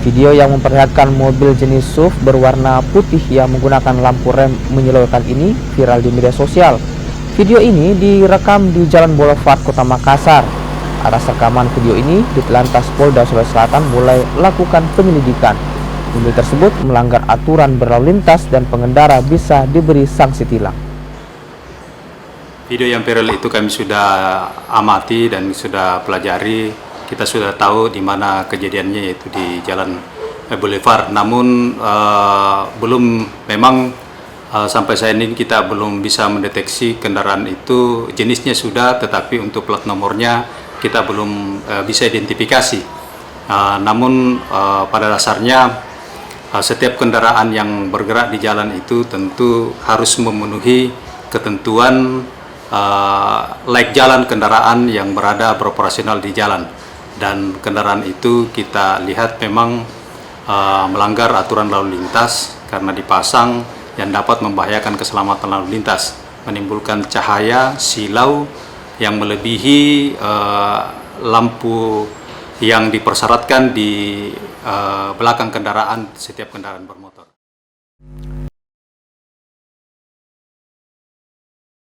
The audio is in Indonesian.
Video yang memperlihatkan mobil jenis SUV berwarna putih yang menggunakan lampu rem menyilaukan ini viral di media sosial. Video ini direkam di Jalan Boulevard Kota Makassar. Atas rekaman video ini, Ditelantas Polda Sulawesi Selatan mulai lakukan penyelidikan. Mobil tersebut melanggar aturan berlalu lintas dan pengendara bisa diberi sanksi tilang. Video yang viral itu kami sudah amati dan sudah pelajari. Kita sudah tahu di mana kejadiannya, yaitu di Jalan Boulevard. Namun sampai saat ini kita belum bisa mendeteksi kendaraan itu jenisnya sudah, tetapi untuk plat nomornya kita belum bisa identifikasi. Namun pada dasarnya setiap kendaraan yang bergerak di jalan itu tentu harus memenuhi ketentuan layak jalan kendaraan yang beroperasional di jalan, dan kendaraan itu kita lihat memang melanggar aturan lalu lintas karena dipasang yang dapat membahayakan keselamatan lalu lintas, menimbulkan cahaya silau yang melebihi lampu yang dipersyaratkan di belakang kendaraan setiap kendaraan bermotor.